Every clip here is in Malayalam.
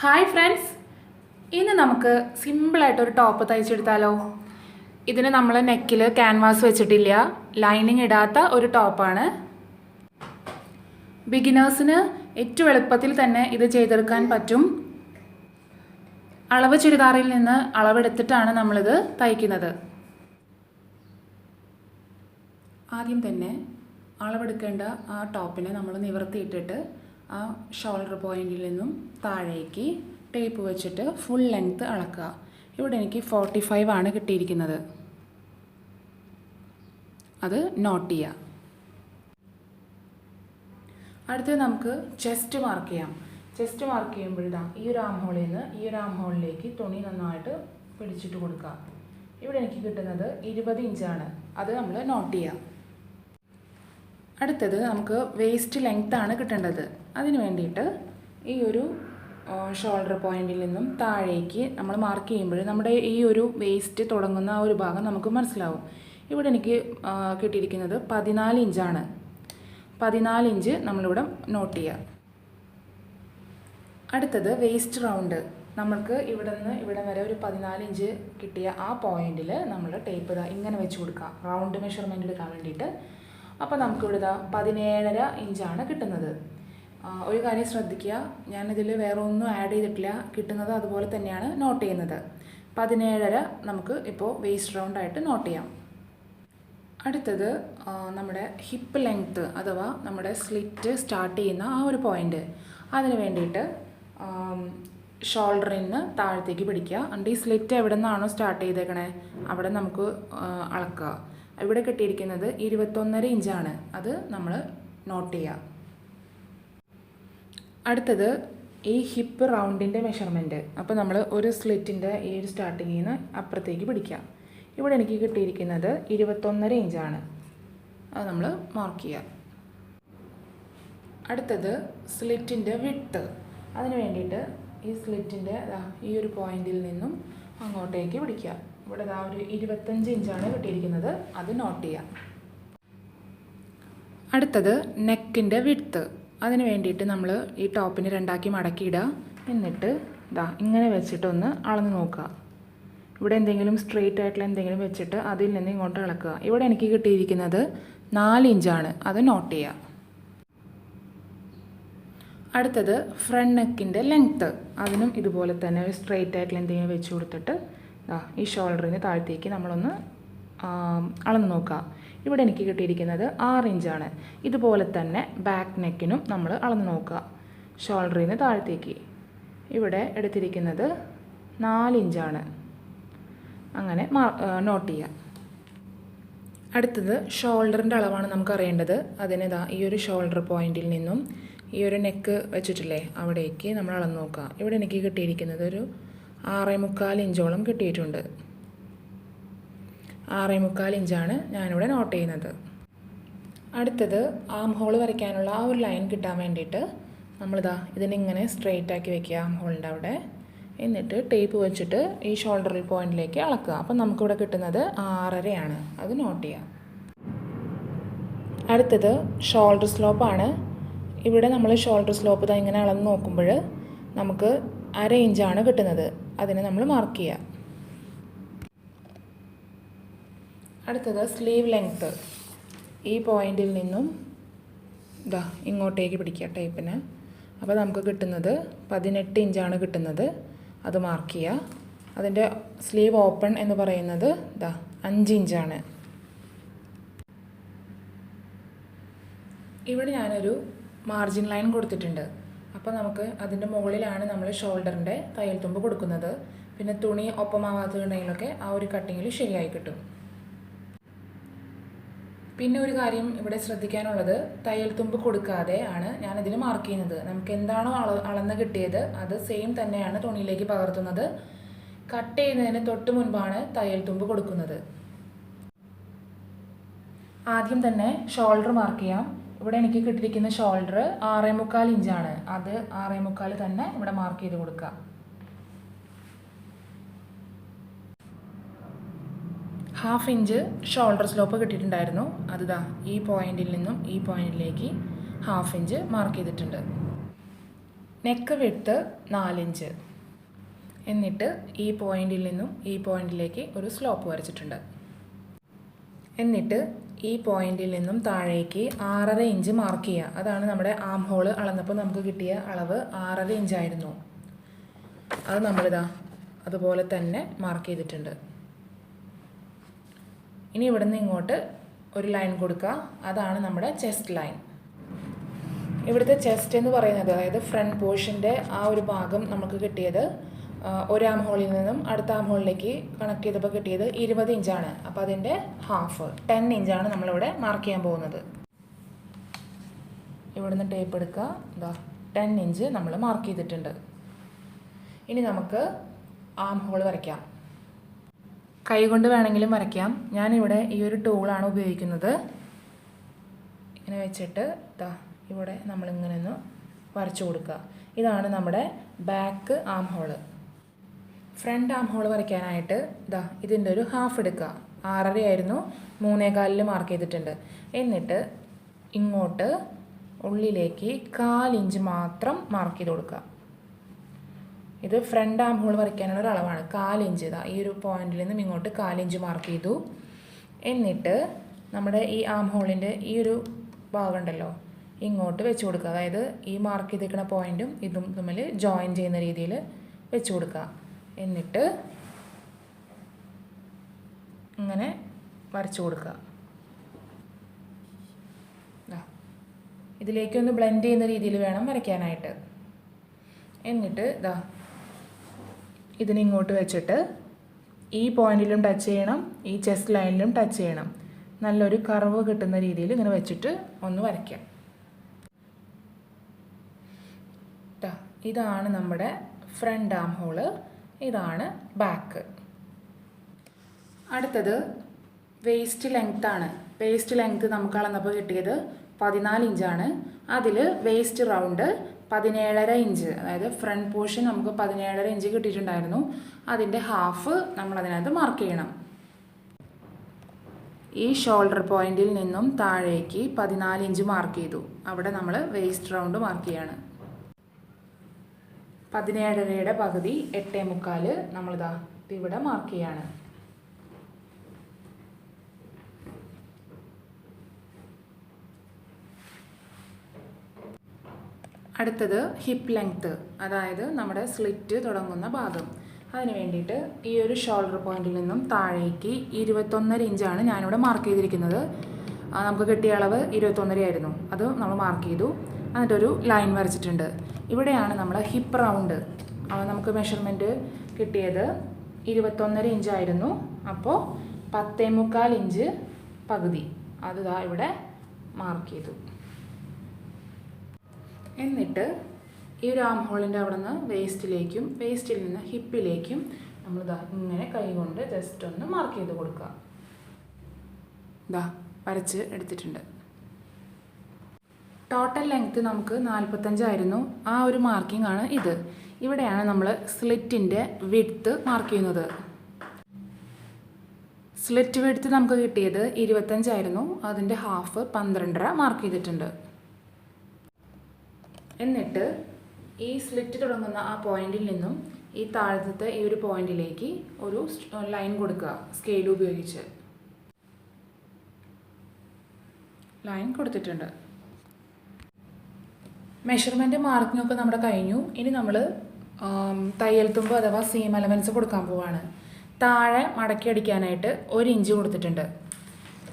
ഹായ് ഫ്രണ്ട്സ്, ഇന്ന് നമുക്ക് സിമ്പിളായിട്ടൊരു ടോപ്പ് തയ്ച്ചെടുത്താലോ. ഇതിന് നമ്മൾ നെക്കിൽ ക്യാൻവാസ് വെച്ചിട്ടില്ല, ലൈനിങ് ഇടാത്ത ഒരു ടോപ്പാണ്. ബിഗിനേഴ്സിന് ഏറ്റവും എളുപ്പത്തിൽ തന്നെ ഇത് ചെയ്തെടുക്കാൻ പറ്റും. അളവ് ചുരിദാറിൽ നിന്ന് അളവെടുത്തിട്ടാണ് നമ്മളിത് തയ്ക്കുന്നത്. ആദ്യം തന്നെ അളവെടുക്കേണ്ട ആ ടോപ്പിനെ നമ്മൾ നിവർത്തിയിട്ടിട്ട് ആ ഷോൾഡർ പോയിന്റിൽ നിന്നും താഴേക്ക് ടേപ്പ് വെച്ചിട്ട് ഫുൾ ലെങ്ത്ത് അളക്കുക. ഇവിടെ എനിക്ക് 45 ആണ് കിട്ടിയിരിക്കുന്നത്. അത് നോട്ട് ചെയ്യുക. അടുത്തത് നമുക്ക് ചെസ്റ്റ് മാർക്ക് ചെയ്യാം. ചെസ്റ്റ് മാർക്ക് ചെയ്യുമ്പോഴാണ് ഈ ഒരു ആം ഹോളിൽ നിന്ന് ഈ ഒരു ആം ഹോളിലേക്ക് തുണി നന്നായിട്ട് പിടിച്ചിട്ട് കൊടുക്കുക. ഇവിടെ എനിക്ക് കിട്ടുന്നത് 20 ഇഞ്ചാണ്. അത് നമ്മൾ നോട്ട് ചെയ്യാം. അടുത്തത് നമുക്ക് വേസ്റ്റ് ലെങ്ത് ആണ് കിട്ടേണ്ടത്. അതിന് വേണ്ടിയിട്ട് ഈ ഒരു ഷോൾഡർ പോയിന്റിൽ നിന്നും താഴേക്ക് നമ്മൾ മാർക്ക് ചെയ്യുമ്പോൾ നമ്മുടെ ഈ ഒരു വേസ്റ്റ് തുടങ്ങുന്ന ആ ഒരു ഭാഗം നമുക്ക് മനസ്സിലാവും. ഇവിടെ എനിക്ക് കിട്ടിയിരിക്കുന്നത് 14 ഇഞ്ചാണ്. 14 ഇഞ്ച് നമ്മളിവിടെ നോട്ട് ചെയ്യുക. അടുത്തത് വേസ്റ്റ് റൗണ്ട്. നമ്മൾക്ക് ഇവിടെ നിന്ന് ഇവിടെ വരെ ഒരു 14 ഇഞ്ച് കിട്ടിയ ആ പോയിന്റിൽ നമ്മൾ ടേപ്പ് ഇങ്ങനെ വെച്ച് കൊടുക്കുക, റൗണ്ട് മെഷർമെൻറ്റ് എടുക്കാൻ വേണ്ടിയിട്ട്. അപ്പോൾ നമുക്കിവിടെ 17.5 ഇഞ്ചാണ് കിട്ടുന്നത്. ഒരു കാര്യം ശ്രദ്ധിക്കുക, ഞാനിതിൽ വേറെ ഒന്നും ആഡ് ചെയ്തിട്ടില്ല, കിട്ടുന്നത് അതുപോലെ തന്നെയാണ് നോട്ട് ചെയ്യുന്നത്. 17.5 നമുക്ക് ഇപ്പോൾ വേസ്റ്റ് റൗണ്ടായിട്ട് നോട്ട് ചെയ്യാം. അടുത്തത് നമ്മുടെ ഹിപ്പ് ലെങ്ത്ത് അഥവാ നമ്മുടെ സ്ലിറ്റ് സ്റ്റാർട്ട് ചെയ്യുന്ന ആ ഒരു പോയിൻ്റ്. അതിന് വേണ്ടിയിട്ട് ഷോൾഡറിൽ നിന്ന് താഴത്തേക്ക് പിടിക്കുക. എന്നിട്ട് ഈ സ്ലിറ്റ് എവിടെ നിന്നാണോ സ്റ്റാർട്ട് ചെയ്തേക്കണേ അവിടെ നമുക്ക് അളക്കുക. ഇവിടെ കിട്ടിയിരിക്കുന്നത് 21.5 ഇഞ്ചാണ്. അത് നമ്മൾ നോട്ട് ചെയ്യുക. അടുത്തത് ഈ ഹിപ്പ് റൗണ്ടിൻ്റെ മെഷർമെൻറ്റ്. അപ്പോൾ നമ്മൾ ഒരു സ്ലിറ്റിൻ്റെ ഈ ഒരു സ്റ്റാർട്ടിങ്ങിൽ നിന്ന് അപ്പുറത്തേക്ക് പിടിക്കുക. ഇവിടെ എനിക്ക് കിട്ടിയിരിക്കുന്നത് 21.5 ഇഞ്ചാണ്. അത് നമ്മൾ മാർക്ക് ചെയ്യുക. അടുത്തത് സ്ലിറ്റിൻ്റെ വിഡ്ത്ത്. അതിന് വേണ്ടിയിട്ട് ഈ സ്ലിറ്റിൻ്റെ ഈ ഒരു പോയിന്റിൽ നിന്നും അങ്ങോട്ടേക്ക് പിടിക്കുക. ഇവിടെ ഒരു 25 ഇഞ്ചാണ് കിട്ടിയിരിക്കുന്നത്. അത് നോട്ട് ചെയ്യാം. അടുത്തത് നെക്കിൻ്റെ വിഡ്ത്ത്. അതിന് വേണ്ടിയിട്ട് നമ്മൾ ഈ ടോപ്പിന് രണ്ടാക്കി മടക്കിയിടുക. എന്നിട്ട് ഇങ്ങനെ വെച്ചിട്ടൊന്ന് അളന്ന് നോക്കുക. ഇവിടെ എന്തെങ്കിലും സ്ട്രെയിറ്റ് ആയിട്ടുള്ള എന്തെങ്കിലും വെച്ചിട്ട് അതിൽ നിന്ന് ഇങ്ങോട്ട് ഇളക്കുക. ഇവിടെ എനിക്ക് കിട്ടിയിരിക്കുന്നത് 4 ഇഞ്ചാണ്. അത് നോട്ട് ചെയ്യുക. അടുത്തത് ഫ്രണ്ട് നെക്കിൻ്റെ ലെങ്ത്ത്. അതിനും ഇതുപോലെ തന്നെ ഒരു സ്ട്രെയിറ്റ് ആയിട്ടുള്ള എന്തെങ്കിലും വെച്ച് കൊടുത്തിട്ട് ഈ ഷോൾഡറിന് താഴത്തേക്ക് നമ്മളൊന്ന് അളന്ന് നോക്കുക. ഇവിടെ എനിക്ക് കിട്ടിയിരിക്കുന്നത് 6 ഇഞ്ചാണ്. ഇതുപോലെ തന്നെ ബാക്ക് നെക്കിനും നമ്മൾ അളന്ന് നോക്കുക. ഷോൾഡറിന് താഴത്തേക്ക് ഇവിടെ എടുത്തിരിക്കുന്നത് 4 ഇഞ്ചാണ്. അങ്ങനെ നോട്ട് ചെയ്യുക. അടുത്തത് ഷോൾഡറിൻ്റെ അളവാണ് നമുക്ക് അറിയേണ്ടത്. അതിന് ഈ ഒരു ഷോൾഡർ പോയിന്റിൽ നിന്നും ഈ ഒരു നെക്ക് വെച്ചിട്ടില്ലേ അവിടേക്ക് നമ്മൾ അളന്ന് നോക്കുക. ഇവിടെ എനിക്ക് കിട്ടിയിരിക്കുന്നത് ഒരു 6.25 ഇഞ്ചോളം കിട്ടിയിട്ടുണ്ട്. 6.25 ഇഞ്ചാണ് ഞാനിവിടെ നോട്ട് ചെയ്യുന്നത്. അടുത്തത് ആം ഹോൾ വരയ്ക്കാനുള്ള ആ ഒരു ലൈൻ കിട്ടാൻ വേണ്ടിയിട്ട് ഇതിനിങ്ങനെ സ്ട്രെയിറ്റ് ആക്കി വെക്കുക ആം ഹോളിൻ്റെ അവിടെ. എന്നിട്ട് ടേപ്പ് വെച്ചിട്ട് ഈ ഷോൾഡർ പോയിന്റിലേക്ക് അളക്കുക. അപ്പം നമുക്കിവിടെ കിട്ടുന്നത് 6.5 അത് നോട്ട് ചെയ്യാം. അടുത്തത് ഷോൾഡർ സ്ലോപ്പാണ്. ഇവിടെ നമ്മൾ ഷോൾഡർ സ്ലോപ്പ് ഇങ്ങനെ അളന്ന് നോക്കുമ്പോൾ നമുക്ക് 1/2 ഇഞ്ചാണ് കിട്ടുന്നത്. അതിനെ നമ്മൾ മാർക്ക് ചെയ്യുക. അടുത്തത് സ്ലീവ് ലെങ്ത്ത്. ഈ പോയിന്റിൽ നിന്നും ഇങ്ങോട്ടേക്ക് പിടിക്കുക ടേപ്പിന്. അപ്പോൾ നമുക്ക് കിട്ടുന്നത് 18 ഇഞ്ചാണ് കിട്ടുന്നത്. അത് മാർക്ക് ചെയ്യുക. അതിൻ്റെ സ്ലീവ് ഓപ്പൺ എന്ന് പറയുന്നത് 5 ഇഞ്ചാണ്. ഇവിടെ ഞാനൊരു മാർജിൻ ലൈൻ കൊടുത്തിട്ടുണ്ട്. അപ്പോൾ നമുക്ക് അതിൻ്റെ മുകളിലാണ് നമ്മൾ ഷോൾഡറിൻ്റെ തയ്യൽ തുമ്പ് കൊടുക്കുന്നത്. പിന്നെ തുണി ഒപ്പമാവാത്തതുണ്ടെങ്കിലൊക്കെ ആ ഒരു കട്ടിങ്ങിൽ ശരിയായി കിട്ടും. പിന്നെ ഒരു കാര്യം ഇവിടെ ശ്രദ്ധിക്കാനുള്ളത്, തയ്യൽ തുമ്പ് കൊടുക്കാതെ ആണ് ഞാനിതിൽ മാർക്ക് ചെയ്യുന്നത്. നമുക്ക് എന്താണോ അളന്ന് കിട്ടിയത് അത് സെയിം തന്നെയാണ് തുണിയിലേക്ക് പകർത്തുന്നത്. കട്ട് ചെയ്യുന്നതിന് തൊട്ട് മുൻപാണ് തയ്യൽ തുമ്പ് കൊടുക്കുന്നത്. ആദ്യം തന്നെ ഷോൾഡർ മാർക്ക് ചെയ്യാം. ഇവിടെ എനിക്ക് കിട്ടിയിരിക്കുന്ന ഷോൾഡർ 6.25 ഇഞ്ചാണ്. അത് 6.25 തന്നെ ഇവിടെ മാർക്ക് ചെയ്ത് കൊടുക്കുക. ഹാഫ് ഇഞ്ച് ഷോൾഡർ സ്ലോപ്പ് കിട്ടിയിട്ടുണ്ടായിരുന്നു. അത് ഈ പോയിന്റിൽ നിന്നും ഈ പോയിന്റിലേക്ക് ഹാഫ് ഇഞ്ച് മാർക്ക് ചെയ്തിട്ടുണ്ട്. Neck width 4 inch. എന്നിട്ട് ഈ പോയിന്റിൽ നിന്നും ഈ പോയിന്റിലേക്ക് ഒരു സ്ലോപ്പ് വരച്ചിട്ടുണ്ട്. എന്നിട്ട് ഈ പോയിന്റിൽ നിന്നും താഴേക്ക് 6.5 ഇഞ്ച് മാർക്ക് ചെയ്യുക. അതാണ് നമ്മുടെ ആം ഹോൾ അളന്നപ്പോൾ നമുക്ക് കിട്ടിയ അളവ് 6.5 ഇഞ്ചായിരുന്നു. അത് നമ്മളിതാ അതുപോലെ തന്നെ മാർക്ക് ചെയ്തിട്ടുണ്ട്. ഇനി ഇവിടെ നിന്ന് ഇങ്ങോട്ട് ഒരു ലൈൻ കൊടുക്കുക. അതാണ് നമ്മുടെ ചെസ്റ്റ് ലൈൻ. ഇവിടുത്തെ ചെസ്റ്റ് എന്ന് പറയുന്നത്, അതായത് ഫ്രണ്ട് പോർഷൻ്റെ ആ ഒരു ഭാഗം നമുക്ക് കിട്ടിയത് ഒരു ആം ഹോളിൽ നിന്നും അടുത്ത ആം ഹോളിലേക്ക് കണക്ട് ചെയ്തപ്പോൾ കിട്ടിയത് 20 ഇഞ്ചാണ്. അപ്പോൾ അതിൻ്റെ ഹാഫ് 10 ഇഞ്ചാണ് നമ്മളിവിടെ മാർക്ക് ചെയ്യാൻ പോകുന്നത്. ഇവിടുന്ന് ടേപ്പ് എടുക്കുക. ഇതാ 10 ഇഞ്ച് നമ്മൾ മാർക്ക് ചെയ്തിട്ടുണ്ട്. ഇനി നമുക്ക് ആം ഹോൾ വരയ്ക്കാം. കൈ കൊണ്ട് വേണമെങ്കിലും വരയ്ക്കാം. ഞാനിവിടെ ഈ ഒരു ടൂളാണ് ഉപയോഗിക്കുന്നത്. ഇങ്ങനെ വെച്ചിട്ട് ഇതാ ഇവിടെ നമ്മളിങ്ങനെ ഒന്ന് വരച്ചു കൊടുക്കുക. ഇതാണ് നമ്മുടെ back arm hole. Front arm hole വരയ്ക്കാനായിട്ട് ഇതാ ഇതിൻ്റെ ഒരു ഹാഫ് എടുക്കുക. 6.5 ആയിരുന്നു, 3.25 മാർക്ക് ചെയ്തിട്ടുണ്ട്. എന്നിട്ട് ഇങ്ങോട്ട് ഉള്ളിലേക്ക് 1/4 ഇഞ്ച് മാത്രം മാർക്ക് ചെയ്ത് കൊടുക്കുക. ഇത് ഫ്രണ്ട് ആം ഹോൾ വരയ്ക്കാനുള്ള ഒരു അളവാണ്. 1/4 ഇഞ്ച്. ഇതാ ഈ ഒരു പോയിന്റിൽ നിന്നും ഇങ്ങോട്ട് 1/4 ഇഞ്ച് മാർക്ക് ചെയ്തു. എന്നിട്ട് നമ്മുടെ ഈ ആം ഹോളിൻ്റെ ഈ ഒരു ഭാഗം ഉണ്ടല്ലോ, ഇങ്ങോട്ട് വെച്ച് കൊടുക്കുക. അതായത് ഈ മാർക്ക് ചെയ്തിരിക്കുന്ന പോയിന്റും ഇതും തമ്മിൽ ജോയിൻ ചെയ്യുന്ന രീതിയിൽ വെച്ച് കൊടുക്കുക. എന്നിട്ട് ഇങ്ങനെ വരച്ചു കൊടുക്കുക. ഇതിലേക്കൊന്ന് ബ്ലെൻഡ് ചെയ്യുന്ന രീതിയിൽ വേണം വരയ്ക്കാനായിട്ട്. എന്നിട്ട് ഇതാ ഇതിനിങ്ങോട്ട് വെച്ചിട്ട് ഈ പോയിന്റിലും ടച്ച് ചെയ്യണം, ഈ ചെസ്റ്റ് ലൈനിലും ടച്ച് ചെയ്യണം. നല്ലൊരു കർവ് കിട്ടുന്ന രീതിയിൽ ഇങ്ങനെ വെച്ചിട്ട് ഒന്ന് വരയ്ക്കാം. ഇതാണ് നമ്മുടെ ഫ്രണ്ട് ആം ഹോള്. ഇതാണ് ബാക്ക്. അടുത്തത് വേസ്റ്റ് ലെങ്ത് ആണ്. വേസ്റ്റ് ലെങ്ത് നമുക്ക് അളന്നപ്പോൾ കിട്ടിയത് 14 ഇഞ്ചാണ്. അതിൽ വേസ്റ്റ് റൗണ്ട് 17.5 ഇഞ്ച്, അതായത് ഫ്രണ്ട് പോർഷൻ നമുക്ക് 17.5 ഇഞ്ച് കിട്ടിയിട്ടുണ്ടായിരുന്നു. അതിൻ്റെ ഹാഫ് നമ്മളതിനകത്ത് മാർക്ക് ചെയ്യണം. ഈ ഷോൾഡർ പോയിന്റിൽ നിന്നും താഴേക്ക് 14 ഇഞ്ച് മാർക്ക് ചെയ്തു. അവിടെ നമ്മൾ വേസ്റ്റ് റൗണ്ട് മാർക്ക് ചെയ്യാണ്. 17.5യുടെ പകുതി 8.25 നമ്മളിതാ ഇവിടെ മാർക്ക് ചെയ്യാണ്. അടുത്തത് ഹിപ്പ് ലെങ്ത്ത്, അതായത് നമ്മുടെ സ്ലിറ്റ് തുടങ്ങുന്ന ഭാഗം. അതിന് വേണ്ടിയിട്ട് ഈ ഒരു ഷോൾഡർ പോയിന്റിൽ നിന്നും താഴേക്ക് 21.5 ഇഞ്ചാണ് ഞാനിവിടെ മാർക്ക് ചെയ്തിരിക്കുന്നത്. നമുക്ക് കിട്ടിയ അളവ് 21.5 ആയിരുന്നു. അത് നമ്മൾ മാർക്ക് ചെയ്തു. എന്നിട്ടൊരു ലൈൻ വരച്ചിട്ടുണ്ട്. ഇവിടെയാണ് നമ്മൾ ഹിപ്പ് റൗണ്ട്. നമുക്ക് മെഷർമെൻറ്റ് കിട്ടിയത് 21.5 ഇഞ്ചായിരുന്നു. അപ്പോൾ 10.25 ഇഞ്ച് പകുതി അത് ഇവിടെ മാർക്ക് ചെയ്തു. എന്നിട്ട് ഈ ഒരു ആം ഹോളിൻ്റെ അവിടെ നിന്ന് വേസ്റ്റിലേക്കും വേസ്റ്റിൽ നിന്ന് ഹിപ്പിലേക്കും നമ്മളിതാ ഇങ്ങനെ കൈ കൊണ്ട് ജസ്റ്റ് ഒന്ന് മാർക്ക് ചെയ്ത് കൊടുക്കുക. ഇതാ വരച്ച് എടുത്തിട്ടുണ്ട്. ടോട്ടൽ ലെങ്ത്ത് നമുക്ക് 45 ആയിരുന്നു. ആ ഒരു മാർക്കിംഗ് ആണ് ഇത്. ഇവിടെയാണ് നമ്മൾ സ്ലിറ്റിൻ്റെ വിഡ്ത്ത് മാർക്ക് ചെയ്യുന്നത്. സ്ലിറ്റ് വിഡ്ത്ത് നമുക്ക് കിട്ടിയത് 25 ആയിരുന്നു. അതിൻ്റെ ഹാഫ് 12.5 മാർക്ക് ചെയ്തിട്ടുണ്ട്. എന്നിട്ട് ഈ സ്ലിറ്റ് തുടങ്ങുന്ന ആ പോയിന്റിൽ നിന്നും ഈ താഴത്തെ ഈ ഒരു പോയിന്റിലേക്ക് ഒരു ലൈൻ കൊടുക്കുക സ്കെയിൽ ഉപയോഗിച്ച്. ലൈൻ കൊടുത്തിട്ടുണ്ട്. മെഷർമെൻറ്റ് മാർക്കിങ്ങൊക്കെ നമ്മുടെ കഴിഞ്ഞു. ഇനി നമ്മൾ തയ്യൽ തുമ്പ് അഥവാ സീം എലമെൻറ്റ്സ് കൊടുക്കാൻ പോവാണ്. താഴെ മടക്കി അടിക്കാനായിട്ട് 1 ഇഞ്ച് കൊടുത്തിട്ടുണ്ട്.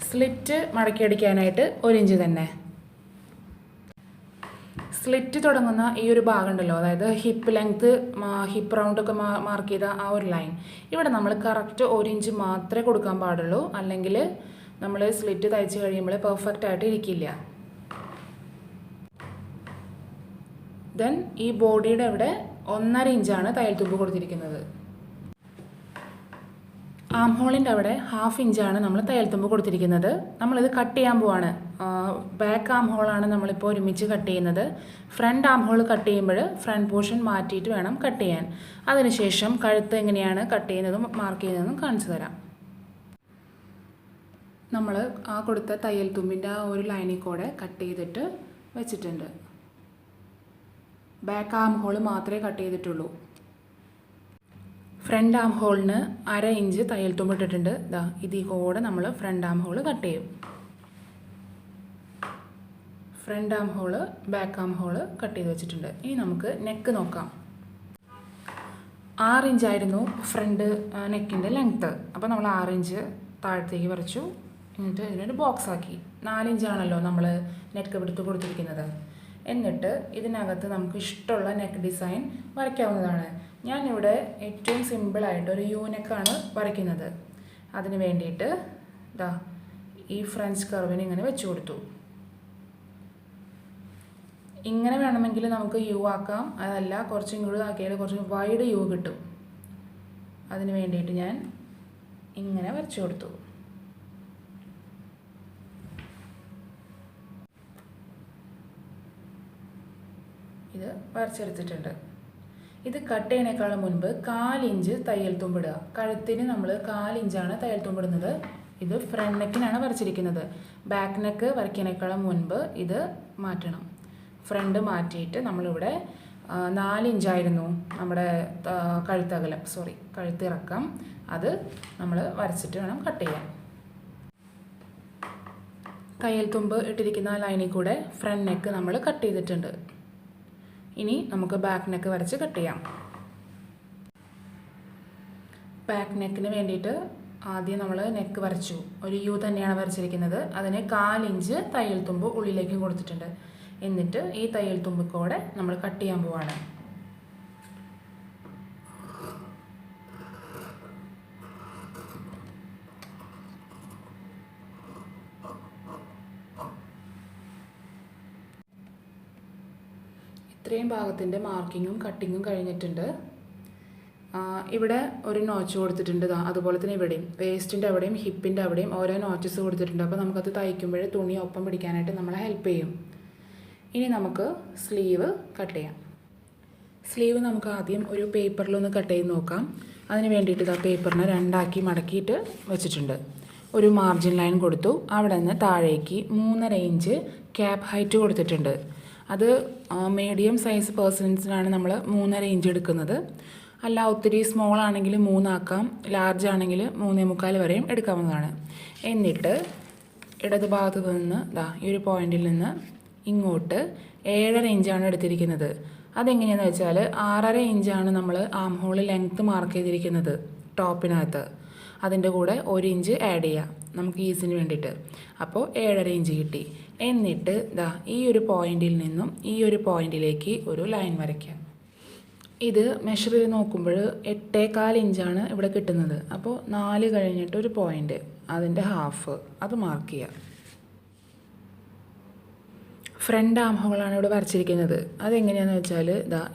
സ്ലിറ്റ് മടക്കി അടിക്കാനായിട്ട് 1 ഇഞ്ച് തന്നെ. സ്ലിറ്റ് തുടങ്ങുന്ന ഈ ഒരു ഭാഗം ഉണ്ടല്ലോ, അതായത് ഹിപ്പ് ലെങ്ത്ത് ഹിപ്പ് റൗണ്ടൊക്കെ മാർക്ക് ചെയ്ത ആ ഒരു ലൈൻ, ഇവിടെ നമ്മൾ കറക്റ്റ് 1 ഇഞ്ച് മാത്രമേ കൊടുക്കാൻ പാടുള്ളൂ. അല്ലെങ്കിൽ നമ്മൾ സ്ലിറ്റ് തയ്ച്ച് കഴിയുമ്പോൾ പെർഫെക്റ്റ് ആയിട്ട് ഇരിക്കില്ല. ദെൻ ഈ ബോഡിയുടെ അവിടെ 1.5 ഇഞ്ചാണ് തയ്യൽ തുമ്പ് കൊടുത്തിരിക്കുന്നത്. ആം ഹോളിൻ്റെ അവിടെ 1/2 ഇഞ്ചാണ് നമ്മൾ തയ്യൽ തുമ്പ് കൊടുത്തിരിക്കുന്നത്. നമ്മളിത് കട്ട് ചെയ്യാൻ പോവാണ്. ബാക്ക് ആം ഹോളാണ് നമ്മളിപ്പോൾ ഒരുമിച്ച് കട്ട് ചെയ്യുന്നത്. ഫ്രണ്ട് ആം ഹോൾ കട്ട് ചെയ്യുമ്പോൾ ഫ്രണ്ട് പോർഷൻ മാറ്റിയിട്ട് വേണം കട്ട് ചെയ്യാൻ. അതിനുശേഷം കഴുത്ത് എങ്ങനെയാണ് കട്ട് ചെയ്യുന്നതും മാർക്ക് ചെയ്യുന്നതും കാണിച്ചു തരാം. നമ്മൾ ആ കൊടുത്ത തയ്യൽ തുമ്പിൻ്റെ ആ ഒരു ലൈനിൽ കൂടെ കട്ട് ചെയ്തിട്ട് വെച്ചിട്ടുണ്ട്. ബാക്ക് ആം ഹോൾ മാത്രമേ കട്ട് ചെയ്തിട്ടുള്ളൂ. ഫ്രണ്ട് ആം ഹോളിന് 1/2 ഇഞ്ച് തയ്യൽ തുമ്പ് ഇട്ടിട്ടുണ്ട്. ഇതാ ഇതിൽ കൂടെ നമ്മൾ ഫ്രണ്ട് ആം ഹോൾ കട്ട് ചെയ്യും. Front arm hole back arm hole cut ചെയ്ത് വെച്ചിട്ടുണ്ട്. ഇനി നമുക്ക് നെക്ക് നോക്കാം. 6 ഇഞ്ചായിരുന്നു ഫ്രണ്ട് നെക്കിൻ്റെ ലെങ്ത്ത്. അപ്പോൾ നമ്മൾ 6 ഇഞ്ച് താഴത്തേക്ക് വരച്ചു. എന്നിട്ട് ഇതിനൊരു ബോക്സ് ആക്കി. 4 ഇഞ്ചാണല്ലോ നമ്മൾ നെക്ക് എടുത്ത് കൊടുത്തിരിക്കുന്നത്. എന്നിട്ട് ഇതിനകത്ത് നമുക്ക് ഇഷ്ടമുള്ള നെക്ക് ഡിസൈൻ വരയ്ക്കാവുന്നതാണ്. ഞാനിവിടെ ഏറ്റവും സിമ്പിളായിട്ട് ഒരു യു നെക്കാണ് വരയ്ക്കുന്നത്. അതിന് വേണ്ടിയിട്ട് ഇതാ ഈ ഫ്രഞ്ച് കർവിന് ഇങ്ങനെ വെച്ച് കൊടുത്തു. ഇങ്ങനെ വേണമെങ്കിൽ നമുക്ക് യു ആക്കാം. അതല്ല കുറച്ചും കൂടി ആക്കിയാൽ കുറച്ച് വൈഡ് യു കിട്ടും. അതിന് വേണ്ടിയിട്ട് ഞാൻ ഇങ്ങനെ വരച്ചു കൊടുത്തു. ഇത് വരച്ചെടുത്തിട്ടുണ്ട്. ഇത് കട്ട് ചെയ്യണേക്കാളും മുൻപ് 1/4 ഇഞ്ച് തയ്യൽ തുമ്പിടുക. കഴുത്തിന് നമ്മൾ 1/4 ഇഞ്ചാണ് തയ്യൽ തുമ്പിടുന്നത്. ഇത് ഫ്രണ്ട് നെക്കിനാണ് വരച്ചിരിക്കുന്നത്. ബാക്ക് നെക്ക് വരയ്ക്കുന്നേക്കാളും മുൻപ് ഇത് മാറ്റണം. ഫ്രണ്ട് മാറ്റിയിട്ട് നമ്മളിവിടെ 4 ഇഞ്ചായിരുന്നു നമ്മുടെ കഴുത്തകലം, കഴുത്തിറക്കം. അത് നമ്മൾ വരച്ചിട്ട് വേണം കട്ട് ചെയ്യാൻ. തയ്യൽ തുമ്പ് ഇട്ടിരിക്കുന്ന ലൈനിൽ കൂടെ ഫ്രണ്ട് നെക്ക് നമ്മൾ കട്ട് ചെയ്തിട്ടുണ്ട്. ഇനി നമുക്ക് ബാക്ക് നെക്ക് വരച്ച് കട്ട് ചെയ്യാം. ബാക്ക് നെക്കിന് വേണ്ടിയിട്ട് ആദ്യം നമ്മൾ നെക്ക് വരച്ചു. ഒരു യു തന്നെയാണ് വരച്ചിരിക്കുന്നത്. അതിന് 1/4 ഇഞ്ച് തയ്യൽ തുമ്പ് ഉള്ളിലേക്ക് കൊടുത്തിട്ടുണ്ട്. എന്നിട്ട് ഈ തയ്യൽ തുമ്പിക്കൂടെ നമ്മൾ കട്ട് ചെയ്യാൻ പോവാണ്. ഇത്രയും ഭാഗത്തിൻ്റെ മാർക്കിങ്ങും കട്ടിങ്ങും കഴിഞ്ഞിട്ടുണ്ട്. ഇവിടെ ഒരു നോച്ച് കൊടുത്തിട്ടുണ്ട്. അതുപോലെ തന്നെ ഇവിടെയും വേസ്റ്റിൻ്റെ അവിടെയും ഹിപ്പിൻ്റെ അവിടെയും ഓരോ നോച്ചസ് കൊടുത്തിട്ടുണ്ട്. അപ്പോൾ നമുക്കത് തയ്ക്കുമ്പോൾ തുണി ഒപ്പം പിടിക്കാനായിട്ട് നമ്മളെ ഹെൽപ്പ് ചെയ്യും. ഇനി നമുക്ക് സ്ലീവ് കട്ട് ചെയ്യാം. സ്ലീവ് നമുക്ക് ആദ്യം ഒരു പേപ്പറിലൊന്ന് കട്ട് ചെയ്ത് നോക്കാം. അതിന് വേണ്ടിയിട്ട് ഇതാ പേപ്പറിനെ 2ആക്കി മടക്കിയിട്ട് വെച്ചിട്ടുണ്ട്. ഒരു മാർജിൻ ലൈൻ കൊടുത്തു. അവിടെ നിന്ന് താഴേക്ക് 3.5 ഇഞ്ച് ക്യാപ്പ് ഹൈറ്റ് കൊടുത്തിട്ടുണ്ട്. അത് മീഡിയം സൈസ് പേഴ്സൺസിനാണ് നമ്മൾ 3.5 ഇഞ്ച് എടുക്കുന്നത്. അല്ല ഒത്തിരി സ്മോൾ ആണെങ്കിൽ 3 ആക്കാം, ലാർജ് ആണെങ്കിൽ 3.25 വരെയും എടുക്കാവുന്നതാണ്. എന്നിട്ട് ഇടതുഭാഗത്ത് നിന്ന് ഈ ഒരു പോയിന്റിൽ നിന്ന് ഇങ്ങോട്ട് 7.5 ഇഞ്ചാണ് എടുത്തിരിക്കുന്നത്. അതെങ്ങനെയാണെന്ന് വെച്ചാൽ 6.5 ഇഞ്ചാണ് നമ്മൾ ആം ഹോൾ ലെങ്ത്ത് മാർക്ക് ചെയ്തിരിക്കുന്നത് ടോപ്പിനകത്ത്. അതിൻ്റെ കൂടെ 1 ഇഞ്ച് ആഡ് ചെയ്യാം നമുക്ക് ഈസിന് വേണ്ടിയിട്ട്. അപ്പോൾ 7.5 ഇഞ്ച് കിട്ടി. എന്നിട്ട് ഈ ഒരു പോയിന്റിൽ നിന്നും ഈ ഒരു പോയിന്റിലേക്ക് ഒരു ലൈൻ വരയ്ക്കാം. ഇത് മെഷർ ചെയ്ത് നോക്കുമ്പോൾ 8.25 ഇഞ്ചാണ് ഇവിടെ കിട്ടുന്നത്. അപ്പോൾ 4 കഴിഞ്ഞിട്ട് ഒരു പോയിന്റ്, അതിൻ്റെ ഹാഫ് അത് മാർക്ക് ചെയ്യാം. ഫ്രണ്ട് ആം ഹോളാണ് ഇവിടെ വരച്ചിരിക്കുന്നത്. അതെങ്ങനെയാണെന്ന് വെച്ചാൽ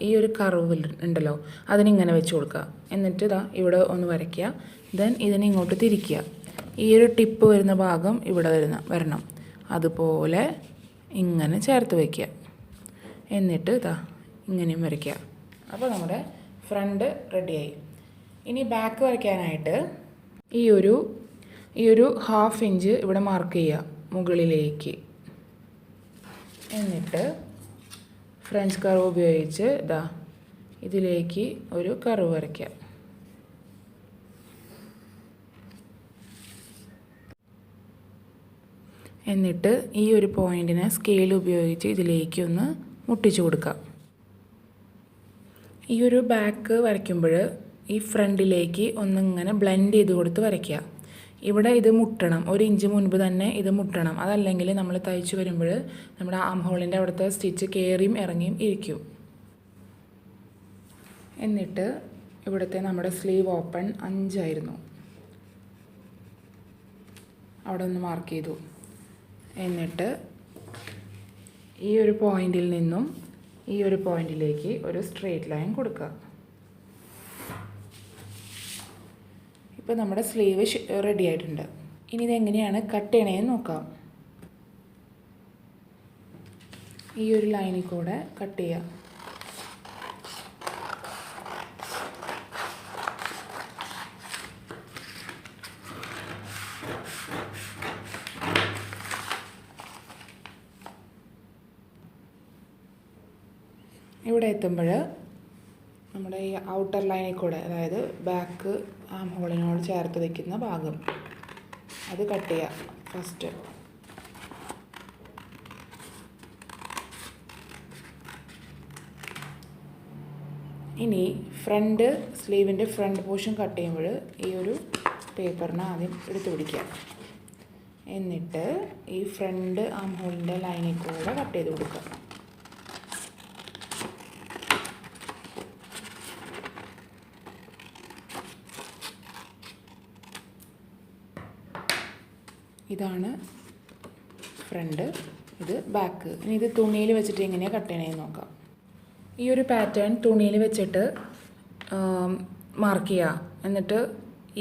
ഈ ഒരു കർവ് ഉണ്ടല്ലോ അതിനിങ്ങനെ വെച്ച് കൊടുക്കുക. എന്നിട്ട് ഇവിടെ ഒന്ന് വരയ്ക്കുക. ദെൻ ഇതിനെ ഇങ്ങോട്ട് തിരിക്കുക. ഈ ഒരു ടിപ്പ് വരുന്ന ഭാഗം ഇവിടെ വരണം. അതുപോലെ ഇങ്ങനെ ചേർത്ത് വയ്ക്കുക. എന്നിട്ട് ഇങ്ങനെയും വരയ്ക്കുക. അപ്പോൾ നമ്മുടെ ഫ്രണ്ട് റെഡിയായി. ഇനി ബാക്ക് വരയ്ക്കാനായിട്ട് ഈ ഒരു 1/2 ഇഞ്ച് ഇവിടെ മാർക്ക് ചെയ്യുക മുകളിലേക്ക്. എന്നിട്ട് ഫ്രഞ്ച് കർവ് ഉപയോഗിച്ച് ഇതിലേക്ക് ഒരു കർവ് വരയ്ക്കുക. എന്നിട്ട് ഈ ഒരു പോയിന്റിനെ സ്കെയിൽ ഉപയോഗിച്ച് ഇതിലേക്ക് ഒന്ന് മുട്ടിച്ചു കൊടുക്കുക. ഈ ഒരു ബാക്ക് വരയ്ക്കുമ്പോൾ ഈ ഫ്രണ്ടിലേക്ക് ഒന്നിങ്ങനെ ബ്ലെൻഡ് ചെയ്ത് കൊടുത്ത് വരയ്ക്കുക. ഇവിടെ ഇത് മുട്ടണം, 1 ഇഞ്ച് മുൻപ് തന്നെ ഇത് മുട്ടണം. അതല്ലെങ്കിൽ നമ്മൾ തയ്ച്ച് വരുമ്പോൾ നമ്മുടെ ആം ഹോളിൻ്റെ അവിടുത്തെ സ്റ്റിച്ച് കയറിയും ഇറങ്ങിയും ഇരിക്കും. എന്നിട്ട് ഇവിടുത്തെ നമ്മുടെ സ്ലീവ് ഓപ്പൺ 5 ആയിരുന്നു, അവിടെ ഒന്ന് മാർക്ക് ചെയ്തു. എന്നിട്ട് ഈ ഒരു പോയിന്റിൽ നിന്നും ഈ ഒരു പോയിന്റിലേക്ക് ഒരു സ്ട്രെയിറ്റ് ലൈൻ കൊടുക്കുക. ഇപ്പോൾ നമ്മുടെ സ്ലീവ് റെഡി ആയിട്ടുണ്ട്. ഇനി ഇതെങ്ങനെയാണ് കട്ട് ചെയ്യണേന്ന് നോക്കാം. ഈ ഒരു ലൈനിൽ കൂടെ കട്ട് ചെയ്യാം. ഇവിടെ എത്തുമ്പോൾ നമ്മുടെ ഈ ഔട്ടർ ലൈനിൽ കൂടെ, അതായത് ബാക്ക് ആം ഹോളിനോട് ചേർത്ത് വയ്ക്കുന്ന ഭാഗം, അത് കട്ട് ചെയ്യുക ഫസ്റ്റ്. ഇനി ഫ്രണ്ട് സ്ലീവിൻ്റെ ഫ്രണ്ട് പോർഷൻ കട്ട് ചെയ്യുമ്പോൾ ഈ ഒരു പേപ്പറിനെ ആദ്യം എടുത്ത് പിടിക്കുക. എന്നിട്ട് ഈ ഫ്രണ്ട് ആം ഹോളിൻ്റെ ലൈനിൽ കൂടെ കട്ട് ചെയ്ത് കൊടുക്കുക. ഇതാണ് ഫ്രണ്ട്, ഇത് ബാക്ക്. ഇനി ഇത് തുണിയിൽ വെച്ചിട്ട് എങ്ങനെയാണ് കട്ട് ചെയ്യണമെന്ന് നോക്കാം. ഈ ഒരു പാറ്റേൺ തുണിയിൽ വെച്ചിട്ട് മാർക്ക് ചെയ്യുക. എന്നിട്ട്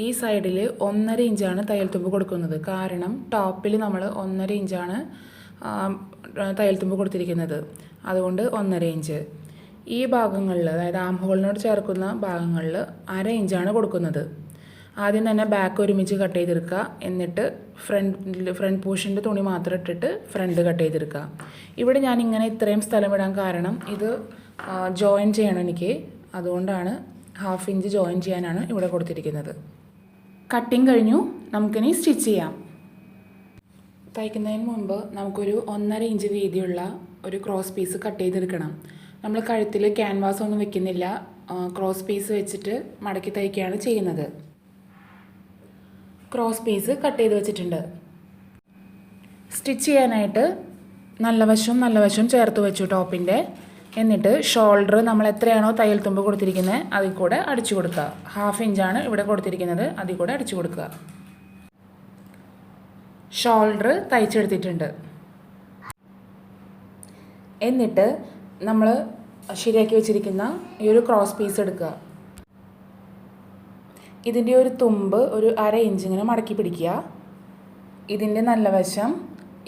ഈ സൈഡിൽ 1.5 ഇഞ്ചാണ് തയ്യൽ തുമ്പ് കൊടുക്കുന്നത്. കാരണം ടോപ്പിൽ നമ്മൾ 1.5 ഇഞ്ചാണ് തയ്യൽ തുമ്പ് കൊടുത്തിരിക്കുന്നത്. അതുകൊണ്ട് 1.5 ഇഞ്ച്. ഈ ഭാഗങ്ങളിൽ, അതായത് ആം ഹോളിനോട് ചേർക്കുന്ന ഭാഗങ്ങളിൽ 1/2 ഇഞ്ചാണ് കൊടുക്കുന്നത്. ആദ്യം തന്നെ ബാക്ക് ഒരുമിച്ച് കട്ട് ചെയ്തെടുക്കുക. എന്നിട്ട് ഫ്രണ്ട് പോർഷൻ്റെ തുണി മാത്രം ഇട്ടിട്ട് ഫ്രണ്ട് കട്ട് ചെയ്തെടുക്കുക. ഇവിടെ ഞാനിങ്ങനെ ഇത്രയും സ്ഥലം ഇടാൻ കാരണം ഇത് ജോയിൻ ചെയ്യണം എനിക്ക്. അതുകൊണ്ടാണ് 1/2 ഇഞ്ച് ജോയിൻ ചെയ്യാനാണ് ഇവിടെ കൊടുത്തിരിക്കുന്നത്. കട്ടിങ് കഴിഞ്ഞു. നമുക്കിനി സ്റ്റിച്ച് ചെയ്യാം. തയ്ക്കുന്നതിന് മുമ്പ് നമുക്കൊരു 1.5 ഇഞ്ച് വീതിയുള്ള ഒരു ക്രോസ് പീസ് കട്ട് ചെയ്തെടുക്കണം. നമ്മൾ കഴുത്തിൽ ക്യാൻവാസ് ഒന്നും വെക്കുന്നില്ല, ക്രോസ് പീസ് വെച്ചിട്ട് മടക്കി തയ്ക്കുകയാണ് ചെയ്യുന്നത്. ക്രോസ് പീസ് കട്ട് ചെയ്ത് വെച്ചിട്ടുണ്ട്. സ്റ്റിച്ച് ചെയ്യാനായിട്ട് നല്ല വശം ചേർത്ത് വെച്ചു ടോപ്പിൻ്റെ. എന്നിട്ട് ഷോൾഡർ നമ്മൾ എത്രയാണോ തയ്യൽ തുമ്പ് കൊടുത്തിരിക്കുന്നത് അതിൽ കൂടെ അടിച്ചു കൊടുക്കുക. 1/2 ഇഞ്ചാണ് ഇവിടെ കൊടുത്തിരിക്കുന്നത്, അതിൽ കൂടെ അടിച്ചു കൊടുക്കുക. ഷോൾഡർ തയ്ച്ചെടുത്തിട്ടുണ്ട്. എന്നിട്ട് നമ്മൾ ശരിയാക്കി വെച്ചിരിക്കുന്ന ഈ ഒരു ക്രോസ് പീസ് എടുക്കുക. ഇതിൻ്റെ ഒരു തുമ്പ് ഒരു 1/2 ഇഞ്ച് ഇങ്ങനെ മടക്കി പിടിക്കുക. ഇതിൻ്റെ നല്ല വശം,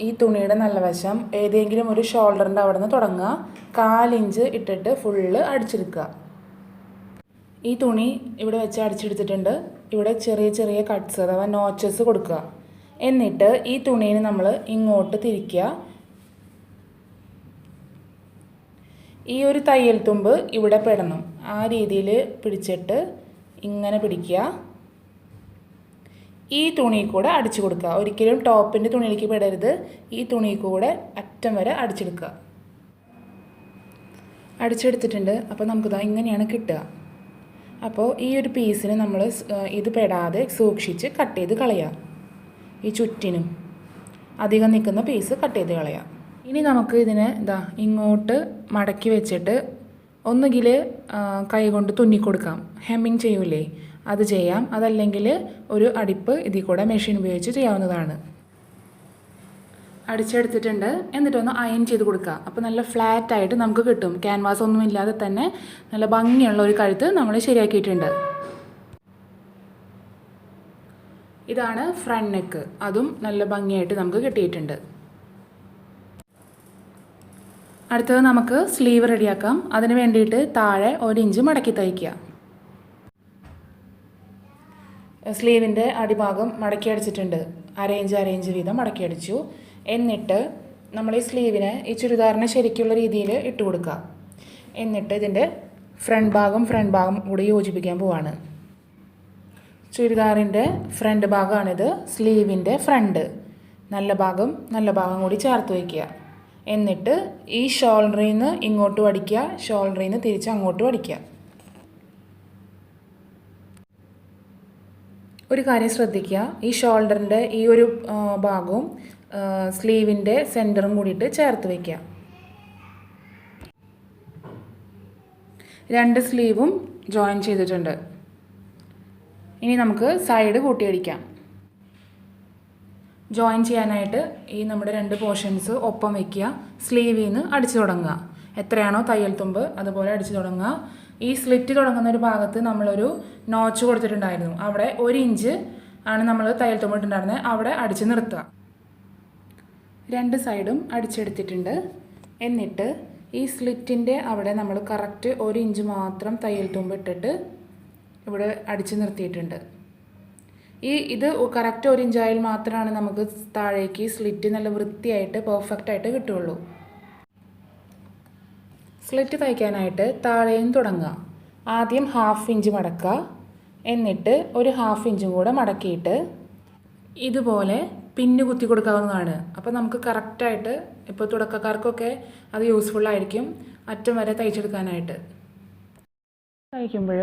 ഈ തുണിയുടെ നല്ല വശം ഏതെങ്കിലും ഒരു ഷോൾഡറിൻ്റെ അവിടെ നിന്ന് തുടങ്ങുക. 1/4 ഇഞ്ച് ഇട്ടിട്ട് ഫുള്ള് അടിച്ചെടുക്കുക. ഈ തുണി ഇവിടെ വെച്ച് അടിച്ചെടുത്തിട്ടുണ്ട്. ഇവിടെ ചെറിയ കട്ട്സ് അഥവാ നോച്ചസ് കൊടുക്കുക. എന്നിട്ട് ഈ തുണിയെ നമ്മൾ ഇങ്ങോട്ട് തിരിക്കുക. ഈ ഒരു തയ്യൽ തുമ്പ് ഇവിടെ പെടണം. ആ രീതിയിൽ പിടിച്ചിട്ട് ഇങ്ങനെ പിടിക്കുക. ഈ തുണി കൂടെ അടിച്ചു കൊടുക്കുക. ഒരിക്കലും ടോപ്പിൻ്റെ തുണിയിലേക്ക് പെടരുത്. ഈ തുണി കൂടെ അറ്റം വരെ അടിച്ചെടുക്കുക. അടിച്ചെടുത്തിട്ടുണ്ട്. അപ്പോൾ നമുക്കിതാ ഇങ്ങനെയാണ് കിട്ടുക. അപ്പോൾ ഈ ഒരു പീസിന് നമ്മൾ ഇത് പെടാതെ സൂക്ഷിച്ച് കട്ട് ചെയ്ത് കളയുക. ഈ ചുറ്റിനും അധികം നിൽക്കുന്ന പീസ് കട്ട് ചെയ്ത് കളയുക. ഇനി നമുക്ക് ഇതിനെ ഇങ്ങോട്ട് മടക്കി വെച്ചിട്ട് ഒന്നുകിൽ കൈ കൊണ്ട് തുന്നിക്കൊടുക്കാം, ഹെമ്മിങ് ചെയ്യൂലേ, അത് ചെയ്യാം. അതല്ലെങ്കിൽ ഒരു അടിപ്പ് ഇതിൽ കൂടെ മെഷീൻ ഉപയോഗിച്ച് ചെയ്യാവുന്നതാണ്. അടിച്ചെടുത്തിട്ടുണ്ട്. എന്നിട്ടൊന്ന് അയൺ ചെയ്ത് കൊടുക്കുക. അപ്പോൾ നല്ല ഫ്ലാറ്റായിട്ട് നമുക്ക് കിട്ടും. ക്യാൻവാസ് ഒന്നും ഇല്ലാതെ തന്നെ നല്ല ഭംഗിയുള്ള ഒരു കഴുത്ത് നമ്മൾ ശരിയാക്കിയിട്ടുണ്ട്. ഇതാണ് ഫ്രണ്ട് നെക്ക്. അതും നല്ല ഭംഗിയായിട്ട് നമുക്ക് കിട്ടിയിട്ടുണ്ട്. അടുത്തത് നമുക്ക് സ്ലീവ് റെഡിയാക്കാം. അതിന് വേണ്ടിയിട്ട് താഴെ 1 ഇഞ്ച് മടക്കി തയ്ക്കുക. സ്ലീവിൻ്റെ അടിഭാഗം മടക്കി അടിച്ചിട്ടുണ്ട്. 1/2 ഇഞ്ച് വീതം മടക്കി അടിച്ചു. എന്നിട്ട് നമ്മൾ ഈ സ്ലീവിനെ ഈ ചുരിദാറിനെ ശരിക്കുള്ള രീതിയിൽ ഇട്ട് കൊടുക്കുക. എന്നിട്ട് ഇതിൻ്റെ ഫ്രണ്ട് ഭാഗം കൂടി യോജിപ്പിക്കാൻ പോവാണ്. ചുരിദാറിൻ്റെ ഫ്രണ്ട് ഭാഗമാണിത്. സ്ലീവിൻ്റെ ഫ്രണ്ട് നല്ല ഭാഗം കൂടി ചേർത്ത് വയ്ക്കുക. എന്നിട്ട് ഈ ഷോൾഡറിൽ നിന്ന് ഇങ്ങോട്ടും അടിക്കുക, ഷോൾഡറിൽ നിന്ന് തിരിച്ച് അങ്ങോട്ടും അടിക്കുക. ഒരു കാര്യം ശ്രദ്ധിക്കുക, ഈ ഷോൾഡറിൻ്റെ ഈ ഒരു ഭാഗവും സ്ലീവിൻ്റെ സെൻറ്ററും കൂടിയിട്ട് ചേർത്ത് വയ്ക്കുക. 2 സ്ലീവും ജോയിൻ ചെയ്തിട്ടുണ്ട്. ഇനി നമുക്ക് സൈഡ് കൂട്ടിയടിക്കാം. ജോയിൻ ചെയ്യാനായിട്ട് ഈ നമ്മുടെ 2 പോർഷൻസ് ഒപ്പം വയ്ക്കുക. സ്ലീവിൽ നിന്ന് അടിച്ചു തുടങ്ങുക. എത്രയാണോ തയ്യൽ തുമ്പ് അതുപോലെ അടിച്ചു തുടങ്ങുക. ഈ സ്ലിറ്റ് തുടങ്ങുന്ന ഒരു ഭാഗത്ത് നമ്മളൊരു നോച്ച് കൊടുത്തിട്ടുണ്ടായിരുന്നു. അവിടെ 1 ഇഞ്ച് ആണ് നമ്മൾ തയ്യൽ തുമ്പ് ഇട്ടിട്ടുണ്ടായിരുന്നത്. അവിടെ അടിച്ച് നിർത്തുക. 2 സൈഡും അടിച്ചെടുത്തിട്ടുണ്ട്. എന്നിട്ട് ഈ സ്ലിറ്റിൻ്റെ അവിടെ നമ്മൾ കറക്റ്റ് 1 ഇഞ്ച് മാത്രം തയ്യൽ തുമ്പ് ഇട്ടിട്ട് ഇവിടെ അടിച്ച് നിർത്തിയിട്ടുണ്ട്. ഇത് കറക്റ്റ് 1 ഇഞ്ചായാൽ മാത്രമാണ് നമുക്ക് താഴേക്ക് സ്ലിറ്റ് നല്ല വൃത്തിയായിട്ട് പെർഫെക്റ്റായിട്ട് കിട്ടുള്ളൂ. സ്ലിറ്റ് തയ്ക്കാനായിട്ട് താഴെയും തുടങ്ങുക. ആദ്യം 1/2 ഇഞ്ച് മടക്കുക, എന്നിട്ട് ഒരു 1/2 ഇഞ്ചും കൂടെ മടക്കിയിട്ട് ഇതുപോലെ പിന്ന് കുത്തി കൊടുക്കാവുന്നതാണ്. അപ്പോൾ നമുക്ക് കറക്റ്റായിട്ട് ഇപ്പോൾ തുടക്കക്കാർക്കൊക്കെ അത് യൂസ്ഫുള്ളായിരിക്കും അറ്റം വരെ തയ്ച്ചെടുക്കാനായിട്ട്. തയ്ക്കുമ്പോൾ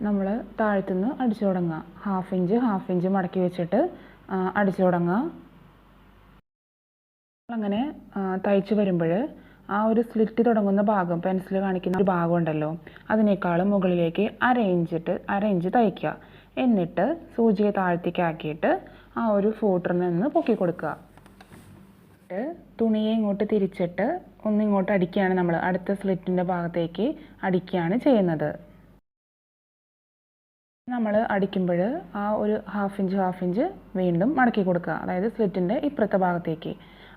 നമ്മൾ താഴത്തുനിന്ന് അടിച്ചു തുടങ്ങുക. 1/2 ഇഞ്ച് മടക്കി വെച്ചിട്ട് അടിച്ചു തുടങ്ങുക. അങ്ങനെ തയ്ച്ച് വരുമ്പോൾ ആ ഒരു സ്ലിറ്റ് തുടങ്ങുന്ന ഭാഗം, പെൻസിൽ കാണിക്കുന്ന ഒരു ഭാഗം ഉണ്ടല്ലോ, അതിനേക്കാളും മുകളിലേക്ക് 1/2 ഇഞ്ച് തയ്ക്കുക. എന്നിട്ട് സൂചിയെ താഴത്തേക്കാക്കിയിട്ട് ആ ഒരു ഫൂട്ടറിൽ നിന്ന് പൊക്കി കൊടുക്കുക. തുണിയെ ഇങ്ങോട്ട് തിരിച്ചിട്ട് ഒന്നിങ്ങോട്ട് അടിക്കുകയാണ് നമ്മൾ, അടുത്ത സ്ലിറ്റിൻ്റെ ഭാഗത്തേക്ക് അടിക്കുകയാണ് ചെയ്യുന്നത്. നമ്മൾ അടിക്കുമ്പോൾ ആ ഒരു 1/2 ഇഞ്ച് വീണ്ടും മടക്കി കൊടുക്കുക, അതായത് സ്ലിറ്റിൻ്റെ ഇപ്പുറത്തെ ഭാഗത്തേക്ക്.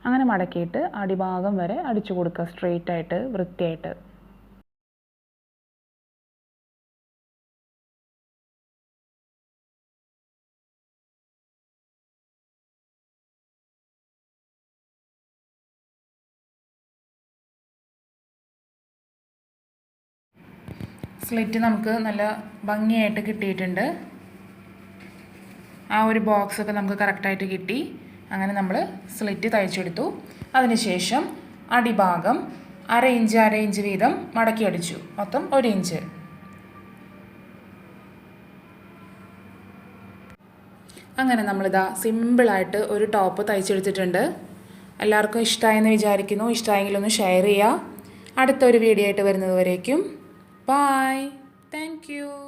അങ്ങനെ മടക്കിയിട്ട് അടിഭാഗം വരെ അടിച്ചു കൊടുക്കുക, സ്ട്രെയിറ്റ് ആയിട്ട് വൃത്തിയായിട്ട്. സ്ലിറ്റ് നമുക്ക് നല്ല ഭംഗിയായിട്ട് കിട്ടിയിട്ടുണ്ട്. ആ ഒരു ബോക്സൊക്കെ നമുക്ക് കറക്റ്റായിട്ട് കിട്ടി. അങ്ങനെ നമ്മൾ സ്ലിറ്റ് തയ്ച്ചെടുത്തു. അതിനുശേഷം അടിഭാഗം 1/2 ഇഞ്ച് വീതം മടക്കി അടിച്ചു, മൊത്തം 1 ഇഞ്ച്. അങ്ങനെ നമ്മളിതാ സിമ്പിളായിട്ട് ഒരു ടോപ്പ് തയ്ച്ചെടുത്തിട്ടുണ്ട്. എല്ലാവർക്കും ഇഷ്ടമായെന്ന് വിചാരിക്കുന്നു. ഇഷ്ടമായെങ്കിലൊന്ന് ഷെയർ ചെയ്യുക. അടുത്തൊരു വീഡിയോ ആയിട്ട് വരുന്നത് വരേക്കും ബൈ. Thank you.